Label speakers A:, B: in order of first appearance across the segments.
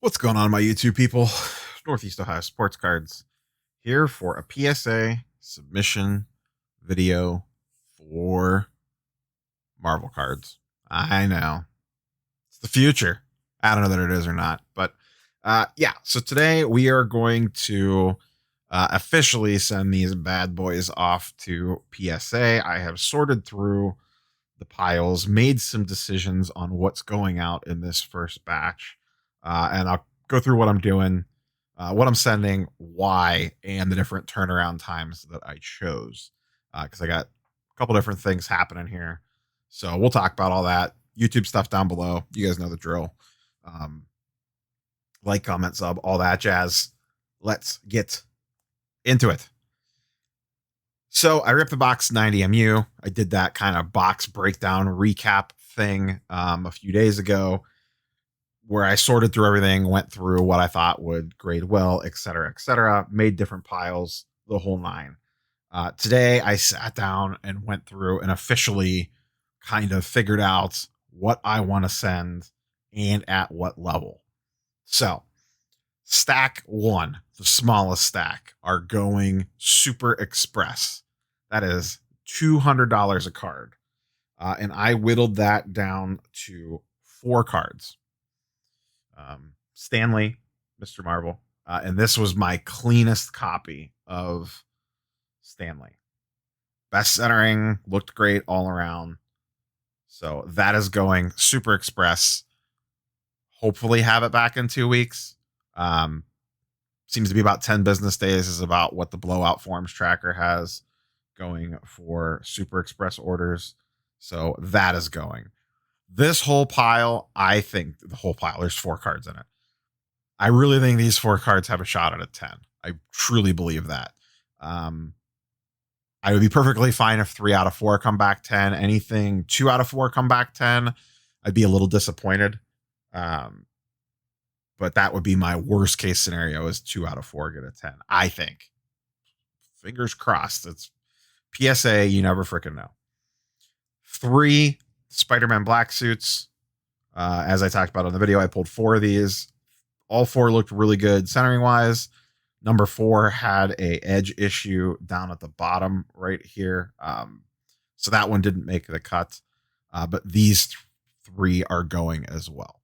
A: What's going on, my YouTube people? Northeast Ohio Sports Cards here for a PSA submission video for Marvel cards. I know it's the future. I don't know that it is or not, but yeah. So today we are going to officially send these bad boys off to PSA. I have sorted through the piles, made some decisions on what's going out in this first batch, and I'll go through what I'm doing, what I'm sending, why, and the different turnaround times that I chose. Because I got a couple different things happening here. So we'll talk about all that. YouTube stuff down below. You guys know the drill. Like, comment, sub, all that jazz. Let's get into it. So I ripped the box 90 MU. I did that kind of box breakdown recap thing a few days ago, where I sorted through everything, went through what I thought would grade well, et cetera, made different piles, the whole nine. Today, I sat down and went through and officially kind of figured out what I want to send and at what level. So, stack one, the smallest stack, are going Super Express. That is $200 a card. And I whittled that down to 4 cards. Stanley, Mr. Marvel. And this was my cleanest copy of Stanley. Best centering, looked great all around. So that is going Super Express. Hopefully have it back in 2 weeks. Seems to be about 10 business days is about what the blowout forms tracker has going for Super Express orders. So that is going. This whole pile, I think the whole pile, there's 4 cards in it. I really think these 4 cards have a shot at a 10. I truly believe that. I would be perfectly fine if 3 out of 4 come back 10. Anything 2 out of 4 come back 10, I'd be a little disappointed. But that would be my worst case scenario is 2 out of 4 get a 10. I think. Fingers crossed. It's PSA. You never freaking know. 3 Spider-Man black suits. As I talked about in the video, I pulled 4 of these. All 4 looked really good centering wise. Number 4 had a edge issue down at the bottom right here. So that one didn't make the cut. But these 3 are going as well.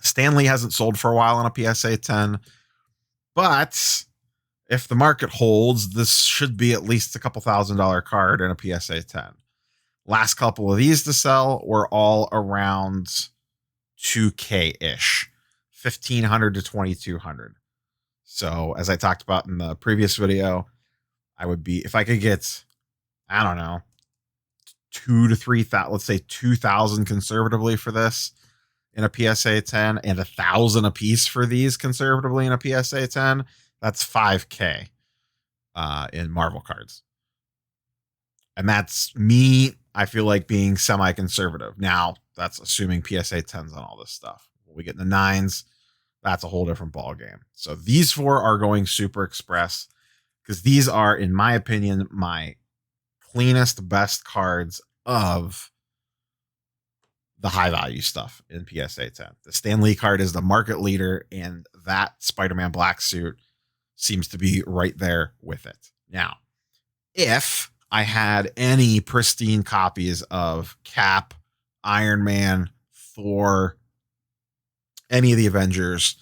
A: Stanley hasn't sold for a while on a PSA 10. But if the market holds, this should be at least a couple $1,000 card in a PSA 10. Last couple of these to sell were all around 2K-ish. 1,500 to 2,200. So as I talked about in the previous video, I would be, if I could get, I don't know, 2 to 3,000, let's say 2,000 conservatively for this in a PSA 10 and 1,000 a piece for these conservatively in a PSA 10, that's 5K in Marvel cards. And that's me, I feel like, being semi-conservative. Now, that's assuming PSA 10s on all this stuff. When we get in the 9s, that's a whole different ball game. So these 4 are going Super Express because these are, in my opinion, my cleanest, best cards of the high value stuff in PSA 10. The Stan Lee card is the market leader, and that Spider-Man black suit seems to be right there with it. Now, if I had any pristine copies of Cap, Iron Man, Thor, any of the Avengers,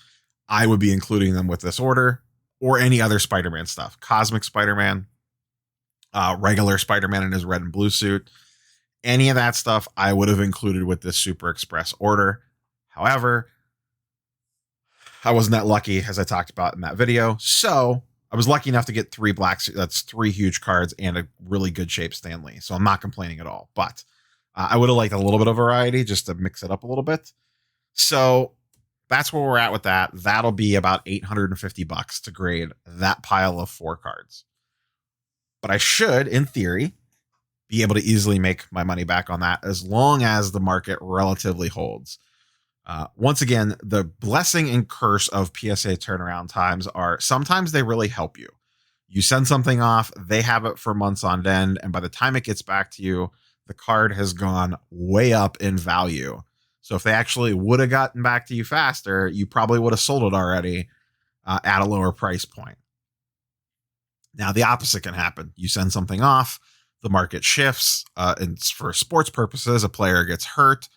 A: I would be including them with this order, or any other Spider-Man stuff. Cosmic Spider-Man, regular Spider-Man in his red and blue suit. Any of that stuff I would have included with this Super Express order. However, I wasn't that lucky, as I talked about in that video. So I was lucky enough to get 3 black suits. That's 3 huge cards and a really good shape Stanley. So I'm not complaining at all. But I would have liked a little bit of variety just to mix it up a little bit. So that's where we're at with that. That'll be about $850 to grade that pile of 4 cards. But I should, in theory, be able to easily make my money back on that as long as the market relatively holds. Once again, the blessing and curse of PSA turnaround times are sometimes they really help you. You send something off, they have it for months on end, and by the time it gets back to you, the card has gone way up in value. So if they actually would have gotten back to you faster, you probably would have sold it already at a lower price point. Now, the opposite can happen. You send something off, the market shifts, and for sports purposes, a player gets hurt,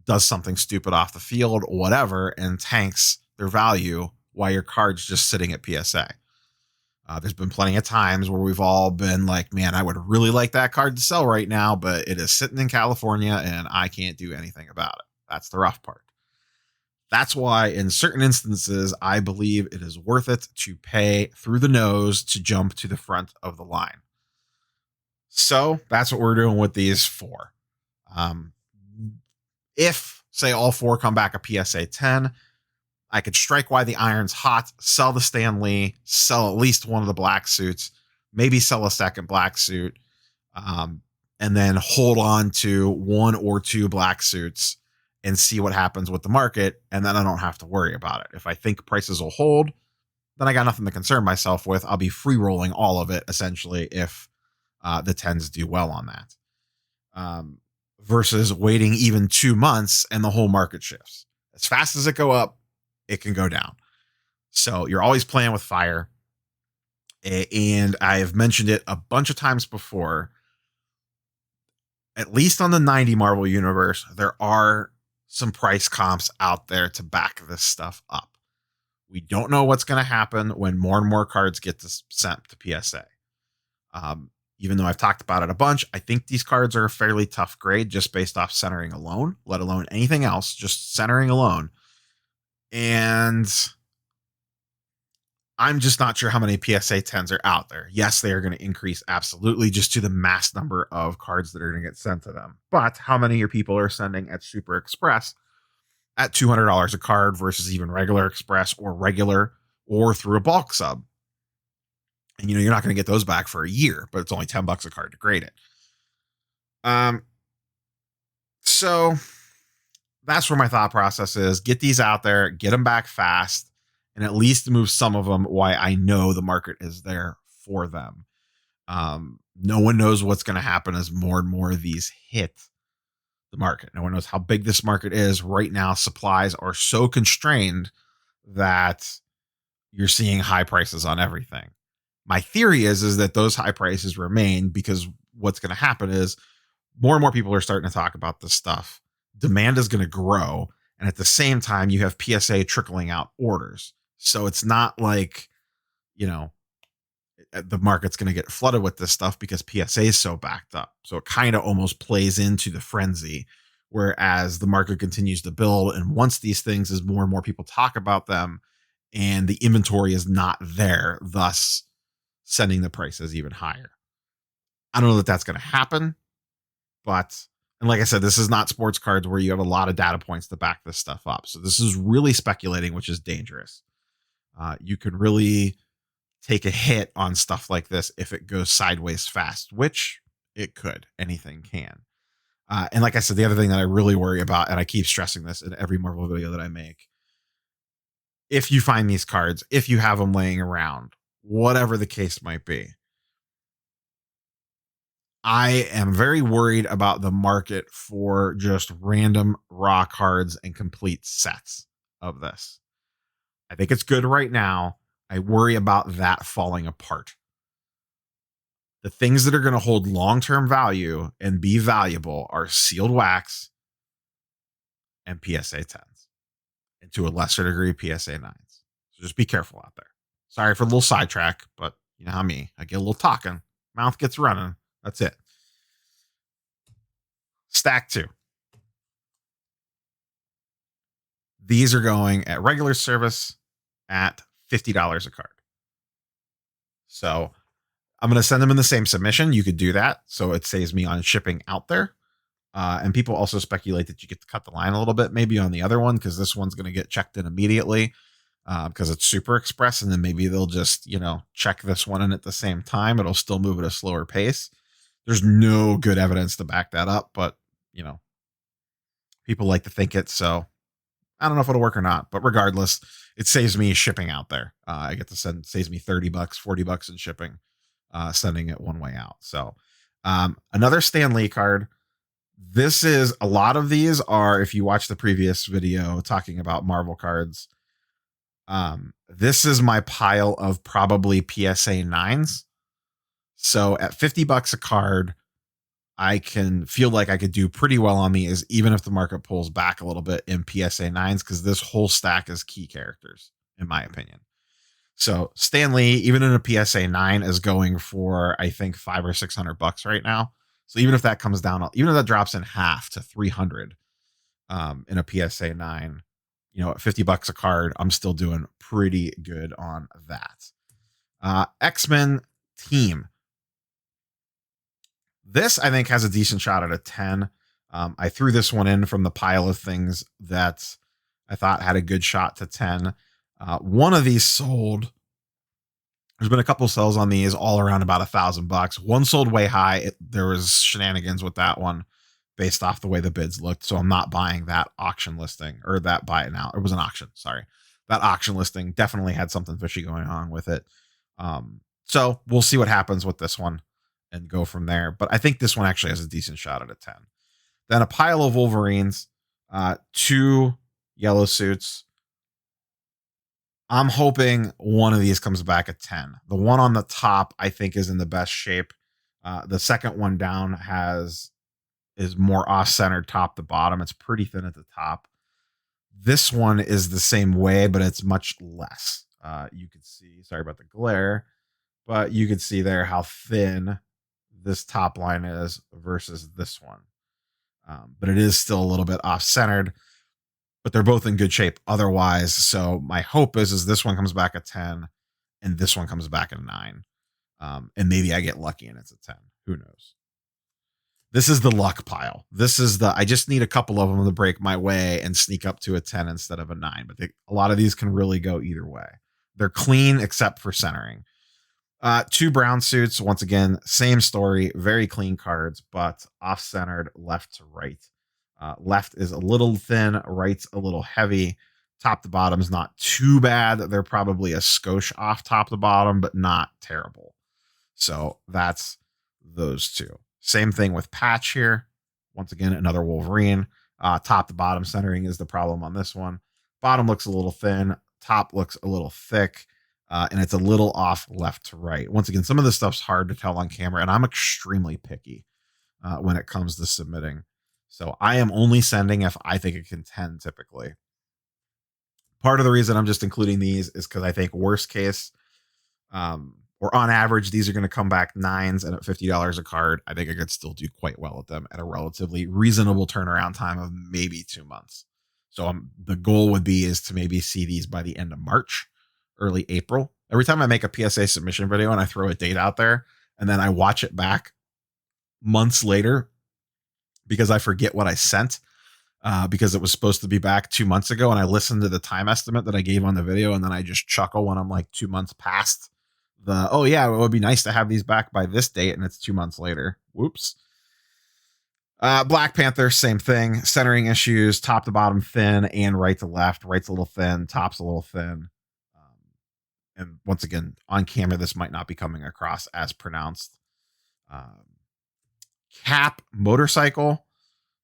A: does something stupid off the field, whatever, and tanks their value while your card's just sitting at PSA. There's been plenty of times where we've all been like, man, I would really like that card to sell right now, but it is sitting in California and I can't do anything about it. That's the rough part. That's why in certain instances, I believe it is worth it to pay through the nose to jump to the front of the line. So that's what we're doing with these 4. If, say, all 4 come back a PSA 10, I could strike while the iron's hot, sell the Stanley, sell at least one of the black suits, maybe sell a second black suit, and then hold on to 1 or 2 black suits and see what happens with the market. And then I don't have to worry about it. If I think prices will hold, then I got nothing to concern myself with. I'll be free rolling all of it, essentially, if the 10s do well on that. Versus waiting even 2 months and the whole market shifts. As fast as it go up, it can go down. So you're always playing with fire. And I have mentioned it a bunch of times before. At least on the 90 Marvel universe, there are some price comps out there to back this stuff up. We don't know what's going to happen when more and more cards get sent to PSA. Even though I've talked about it a bunch, I think these cards are a fairly tough grade just based off centering alone, let alone anything else, just centering alone. And I'm just not sure how many PSA 10s are out there. Yes, they are going to increase absolutely just to the mass number of cards that are going to get sent to them. But how many people are sending at Super Express at $200 a card versus even regular Express or regular or through a bulk sub? And you're not going to get those back for a year, but it's only $10 a card to grade it. So that's where my thought process is. Get these out there, get them back fast, and at least move some of them why I know the market is there for them. No one knows what's going to happen as more and more of these hit the market. No one knows how big this market is. Right now, supplies are so constrained that you're seeing high prices on everything. My theory is that those high prices remain because what's going to happen is more and more people are starting to talk about this stuff. Demand is going to grow. And at the same time, you have PSA trickling out orders. So it's not like, the market's going to get flooded with this stuff because PSA is so backed up. So it kind of almost plays into the frenzy, whereas the market continues to build. And once these things, as more and more people talk about them and the inventory is not there, thus sending the prices even higher. I don't know that that's going to happen, but, and like I said, this is not sports cards where you have a lot of data points to back this stuff up. So this is really speculating, which is dangerous. You could really take a hit on stuff like this if it goes sideways fast, which it could. Anything can. And like I said, the other thing that I really worry about, and I keep stressing this in every Marvel video that I make, if you find these cards, if you have them laying around, whatever the case might be, I am very worried about the market for just random raw cards and complete sets of this. I think it's good right now. I worry about that falling apart. The things that are going to hold long-term value and be valuable are sealed wax and PSA 10s, and to a lesser degree, PSA 9s. So just be careful out there. Sorry for the little sidetrack, but you know how I get a little talking, mouth gets running. That's it. Stack 2. These are going at regular service at $50 a card. So I'm going to send them in the same submission. You could do that. So it saves me on shipping out there. And people also speculate that you get to cut the line a little bit, maybe on the other one, because this one's going to get checked in immediately because it's Super Express. And then maybe they'll just, check this one in at the same time. It'll still move at a slower pace. There's no good evidence to back that up, but, people like to think it. So I don't know if it'll work or not, but regardless, it saves me shipping out there. I get to saves me $30, $40 in shipping, sending it one way out. So another Stanley card. This is a lot of these are, if you watch the previous video talking about Marvel cards, this is my pile of probably PSA 9s. So at $50 a card, I can feel like I could do pretty well on these, even if the market pulls back a little bit in PSA 9s, because this whole stack is key characters, in my opinion. So Stanley, even in a PSA 9, is going for, I think, $500 or $600 right now. So even if that comes down, even if that drops in half to 300 in a PSA 9, at $50 a card, I'm still doing pretty good on that. X-Men team. This, I think, has a decent shot at a 10. I threw this one in from the pile of things that I thought had a good shot to 10. One of these sold. There's been a couple sells on these all around about $1,000. One sold way high. There was shenanigans with that one based off the way the bids looked. So I'm not buying that auction listing, or that buy it now. It was an auction. Sorry. That auction listing definitely had something fishy going on with it. So we'll see what happens with this one and go from there. But I think this one actually has a decent shot at a 10. Then a pile of Wolverines, 2 yellow suits. I'm hoping one of these comes back at 10. The one on the top, I think, is in the best shape. The second one down is more off-centered top to bottom. It's pretty thin at the top. This one is the same way, but it's much less. You can see, sorry about the glare, but you can see there how thin this top line is versus this one. But it is still a little bit off-centered, but they're both in good shape otherwise. So my hope is this one comes back at 10 and this one comes back at 9. And maybe I get lucky and it's a 10. Who knows? This is the luck pile. I just need a couple of them to break my way and sneak up to a 10 instead of a 9. But a lot of these can really go either way. They're clean except for centering. 2 brown suits. Once again, same story. Very clean cards, but off-centered left to right. Left is a little thin. Right's a little heavy. Top to bottom is not too bad. They're probably a skosh off top to bottom, but not terrible. So that's those 2. Same thing with patch here. Once again, another Wolverine. Top to bottom centering is the problem on this one. Bottom looks a little thin. Top looks a little thick. And it's a little off left to right. Once again, some of this stuff's hard to tell on camera, and I'm extremely picky when it comes to submitting. So I am only sending if I think it can 10 typically. Part of the reason I'm just including these is because I think worst case, or on average, these are going to come back 9s, and at $50 a card, I think I could still do quite well with them at a relatively reasonable turnaround time of maybe 2 months. So the goal would be is to maybe see these by the end of March, early April. Every time I make a PSA submission video and I throw a date out there and then I watch it back months later because I forget what I sent, because it was supposed to be back 2 months ago, and I listened to the time estimate that I gave on the video, and then I just chuckle when I'm like 2 months past oh yeah, it would be nice to have these back by this date, and it's 2 months later. Whoops. Black Panther, same thing. Centering issues, top to bottom thin and right to left. Right's a little thin, top's a little thin. And once again, on camera, this might not be coming across as pronounced. Cap Motorcycle.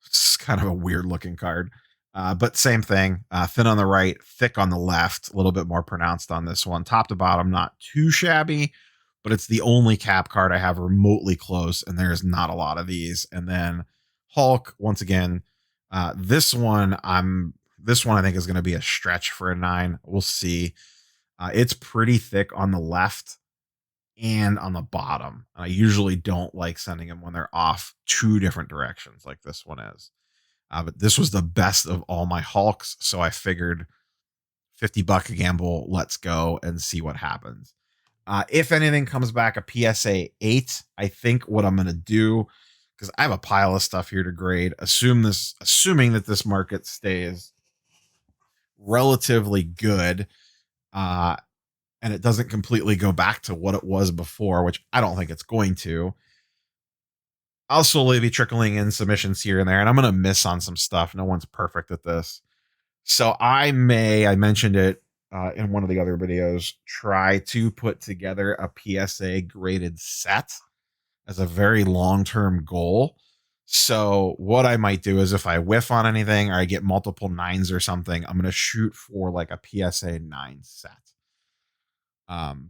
A: It's kind of a weird looking card. But same thing. Thin on the right, thick on the left. A little bit more pronounced on this one. Top to bottom, not too shabby, but it's the only Cap card I have remotely close, and there's not a lot of these. And then Hulk, once again, this one I think is going to be a stretch for a 9. We'll see. It's pretty thick on the left and on the bottom. I usually don't like sending them when they're off 2 different directions like this one is. But this was the best of all my Hulks, so I figured $50 a gamble, let's go and see what happens. If anything comes back a PSA 8, I think what I'm going to do, because I have a pile of stuff here to grade, assuming that this market stays relatively good, and it doesn't completely go back to what it was before, which I don't think it's going to. I'll slowly be trickling in submissions here and there, and I'm going to miss on some stuff. No one's perfect at this. So I mentioned it in one of the other videos, try to put together a PSA graded set as a very long-term goal. So what I might do is if I whiff on anything or I get multiple 9s or something, I'm going to shoot for like a PSA 9 set.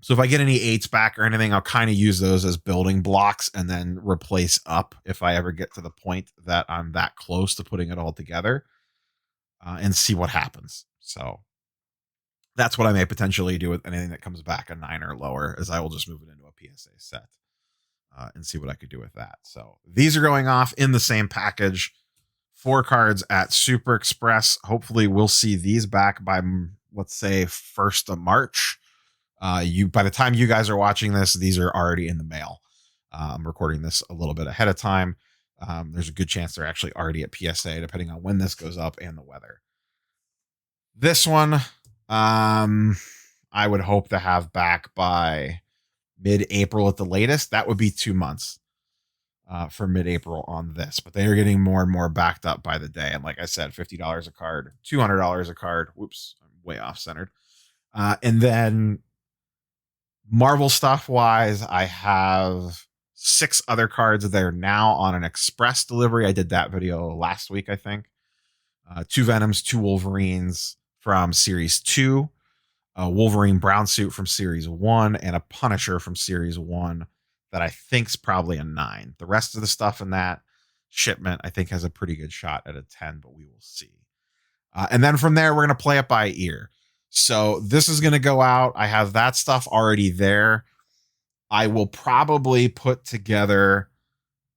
A: So if I get any 8s back or anything, I'll kind of use those as building blocks and then replace up if I ever get to the point that I'm that close to putting it all together, and see what happens. So that's what I may potentially do with anything that comes back a 9 or lower, is I will just move it into a PSA set, and see what I could do with that. So these are going off in the same package. 4 cards at Super Express. Hopefully we'll see these back by, let's say, 1st of March. By the time you guys are watching this, these are already in the mail. I'm recording this a little bit ahead of time. There's a good chance they're actually already at PSA, depending on when this goes up and the weather. This one, I would hope to have back by mid-April at the latest. That would be 2 months for mid-April on this, but they are getting more and more backed up by the day. And like I said, $50 a card, $200 a card. Whoops, I'm way off centered. And then Marvel stuff wise, I have 6 other cards there now on an express delivery. I did that video last week, I think. 2 Venoms, 2 Wolverines from Series 2, a Wolverine brown suit from Series 1, and a Punisher from Series 1 that I think's probably a 9. The rest of the stuff in that shipment, I think, has a pretty good shot at a 10, but we will see. And then from there, we're going to play it by ear. So this is going to go out. I have that stuff already there. I will probably put together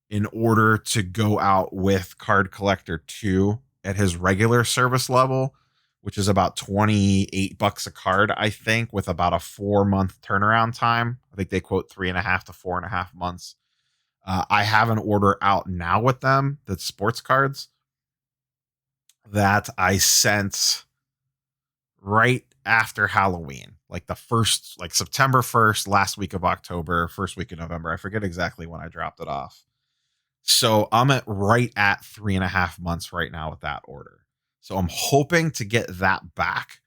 A: in order to go out with Card Collector 2 at his regular service level, which is about $28 a card, I think, with about a 4-month turnaround time. I think they quote 3.5 to 4.5 months. I have an order out now with them, that's sports cards, that I sent right after Halloween, like the first, like September 1st, last week of October, first week of November. I forget exactly when I dropped it off. So I'm right at 3.5 months right now with that order. So I'm hoping to get that back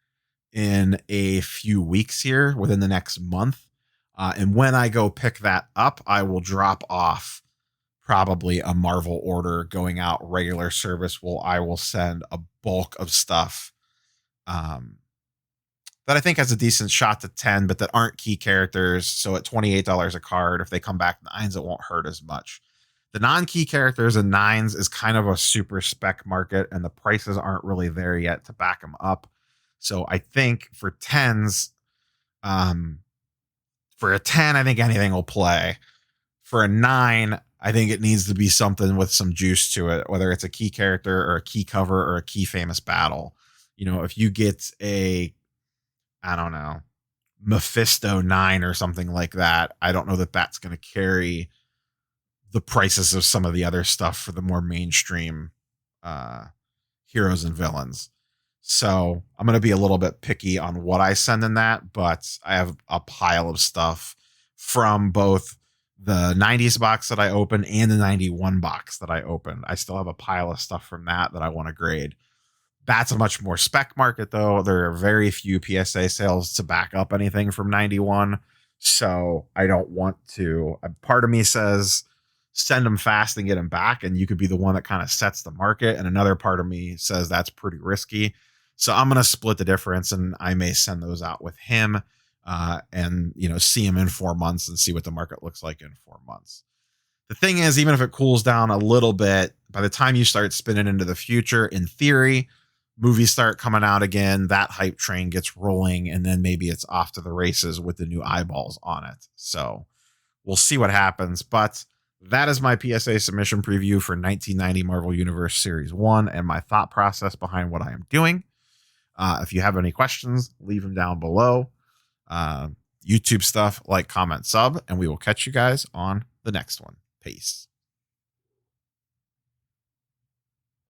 A: in a few weeks here within the next month. And when I go pick that up, I will drop off probably a Marvel order going out regular service. I will send a bulk of stuff that I think has a decent shot to 10, but that aren't key characters. So at $28 a card, if they come back 9s, it won't hurt as much. The non-key characters and 9s is kind of a super spec market, and the prices aren't really there yet to back them up. So I think for 10s, for a 10, I think anything will play. For a 9, I think it needs to be something with some juice to it, whether it's a key character or a key cover or a key famous battle. You know, if you get a, I don't know, Mephisto 9 or something like that, I don't know that that's going to carry the prices of some of the other stuff for the more mainstream heroes and villains. So I'm going to be a little bit picky on what I send in that, but I have a pile of stuff from both the 90s box that I opened and the 91 box that I opened. I still have a pile of stuff from that I want to grade. That's a much more spec market, though. There are very few PSA sales to back up anything from 91. So I don't want to. Part of me says send them fast and get them back, and you could be the one that kind of sets the market. And another part of me says that's pretty risky. So I'm going to split the difference, and I may send those out with him and, you know, see him in 4 months and see what the market looks like in 4 months. The thing is, even if it cools down a little bit, by the time you start spinning into the future, in theory, movies start coming out again, that hype train gets rolling, and then maybe it's off to the races with the new eyeballs on it. So we'll see what happens. But that is my PSA submission preview for 1990 Marvel Universe Series 1 and my thought process behind what I am doing. If you have any questions, leave them down below. YouTube stuff, like, comment, sub, and we will catch you guys on the next one. Peace.